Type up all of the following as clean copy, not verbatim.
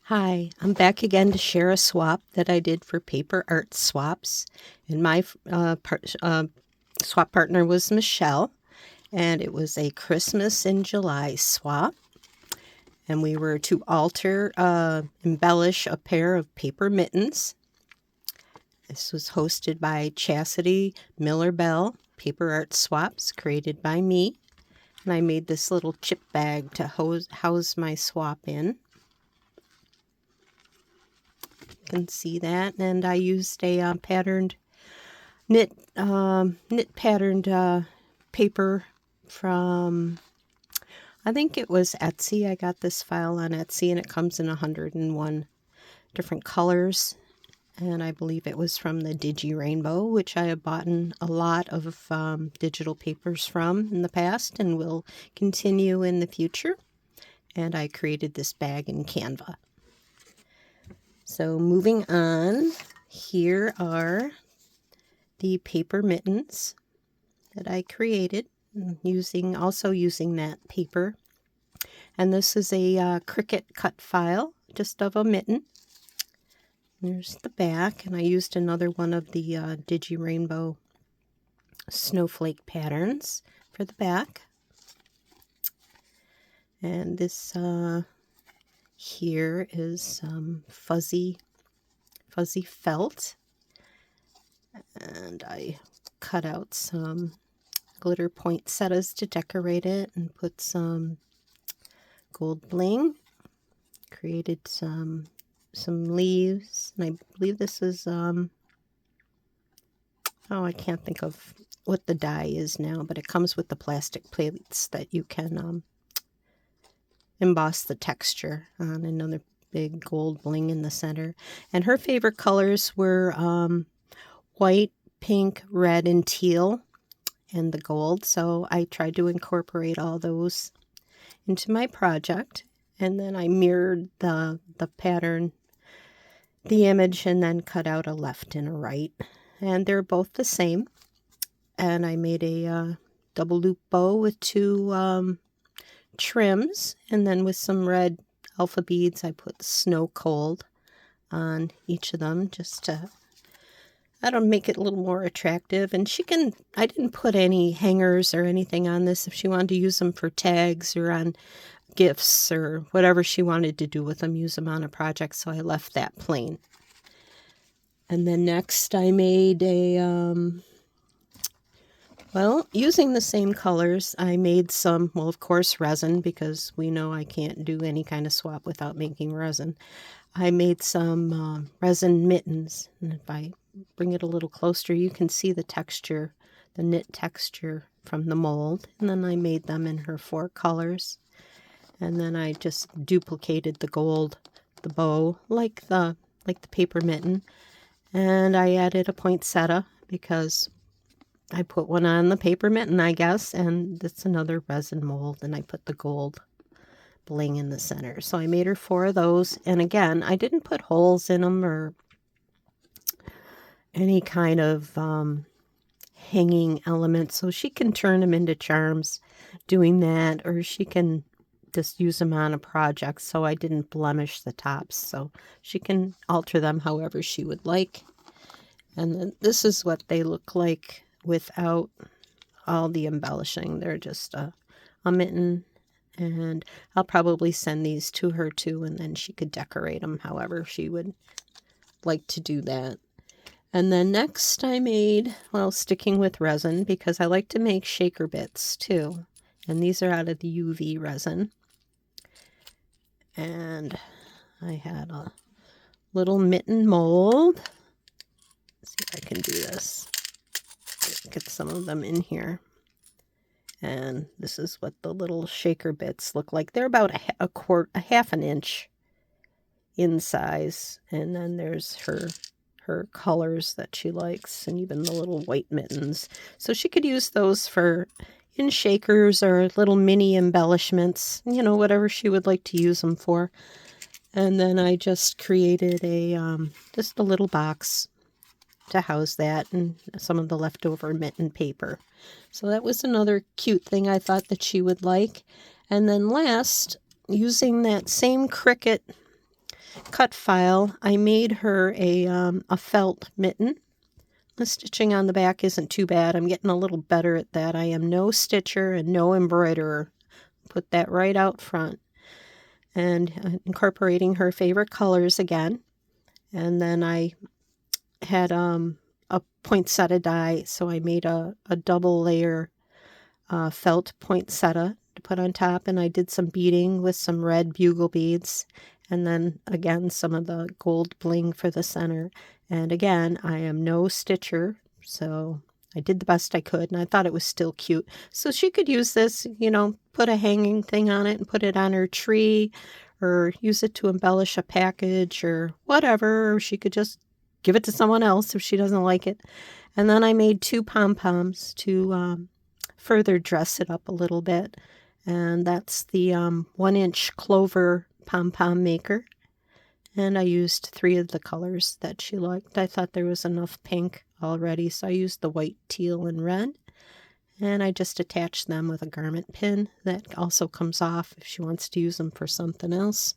Hi, I'm back again to share a swap that I did for PaperArt Swaps. And my swap partner was Michele, and it was a Christmas in July swap. And we were to embellish a pair of paper mittens. This was hosted by Chastity Miller Bell, PaperArt Swaps, created by me. And I made this little chip bag to house my swap in. You can see that, and I used a patterned knit patterned paper from, I think it was Etsy. I got this file on Etsy, and it comes in 101 different colors, and I believe it was from the Digi Rainbow, which I have bought a lot of digital papers from in the past and will continue in the future. And I created this bag in Canva. So moving on, here are the paper mittens that I created using that paper. And this is a Cricut cut file just of a mitten. There's the back, and I used another one of the Digi Rainbow snowflake patterns for the back. And this here is some fuzzy felt, and I cut out some glitter poinsettias to decorate it and put some gold bling. Created some leaves, and I believe this is I can't think of what the dye is now, but it comes with the plastic plates that you can emboss the texture on. Another big gold bling in the center. And her favorite colors were white, pink, red, and teal, and the gold. So I tried to incorporate all those into my project. And then I mirrored the pattern, the image, and then cut out a left and a right. And they're both the same. And I made a double loop bow with two trims, and then with some red alpha beads I put snow cold on each of them just to make it a little more attractive. And I didn't put any hangers or anything on this. If she wanted to use them for tags or on gifts or whatever she wanted to do with them, use them on a project, so I left that plain. And then next I made using the same colors, I made some, of course, resin, because we know I can't do any kind of swap without making resin. I made some resin mittens, and if I bring it a little closer, you can see the texture, the knit texture from the mold. And then I made them in her 4 colors. And then I just duplicated the gold, the bow, like the paper mitten. And I added a poinsettia because I put one on the paper mitten, I guess, and that's another resin mold, and I put the gold bling in the center. So I made her 4 of those, and again, I didn't put holes in them or any kind of hanging element, so she can turn them into charms doing that, or she can just use them on a project. So I didn't blemish the tops, so she can alter them however she would like. And then this is what they look like without all the embellishing. They're just a mitten, and I'll probably send these to her too, and then she could decorate them however she would like to do that. And then next I made, sticking with resin, because I like to make shaker bits too, and these are out of the UV resin. And I had a little mitten mold. Let's see if I can do this. Get some of them in here. And this is what the little shaker bits look like. They're about a half an inch in size. And then there's her colors that she likes, and even the little white mittens. So she could use those in shakers or little mini embellishments, whatever she would like to use them for. And then I just created just a little box to house that and some of the leftover mitten paper. So that was another cute thing I thought that she would like. And then last, using that same Cricut cut file, I made her a felt mitten. The stitching on the back isn't too bad. I'm getting a little better at that. I am no stitcher and no embroiderer. Put that right out front. And incorporating her favorite colors again. And then I had a poinsettia die, so I made a double layer felt poinsettia to put on top, and I did some beading with some red bugle beads, and then again some of the gold bling for the center. And again, I am no stitcher, so I did the best I could, and I thought it was still cute. So she could use this, you know, put a hanging thing on it and put it on her tree, or use it to embellish a package or whatever, or she could just give it to someone else if she doesn't like it. And then I made 2 pom-poms to further dress it up a little bit. And that's the 1-inch clover pom-pom maker. And I used 3 of the colors that she liked. I thought there was enough pink already, so I used the white, teal, and red. And I just attached them with a garment pin that also comes off if she wants to use them for something else.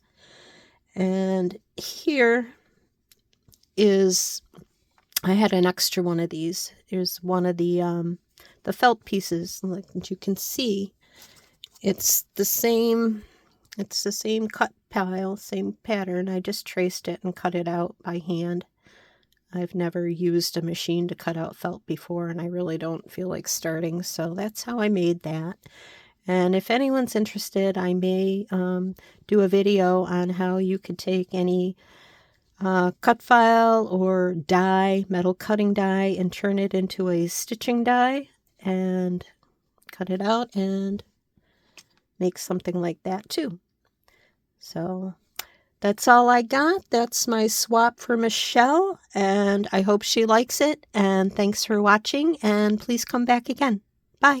And here is, I had an extra one of these. Here's one of the felt pieces. Like you can see, it's the same cut pile, same pattern. I just traced it and cut it out by hand. I've never used a machine to cut out felt before, and I really don't feel like starting, so that's how I made that. And if anyone's interested, I may do a video on how you could take any cut file or die, metal cutting die, and turn it into a stitching die and cut it out and make something like that too. So that's all I got. That's my swap for Michele, and I hope she likes it. And thanks for watching, and please come back again. Bye.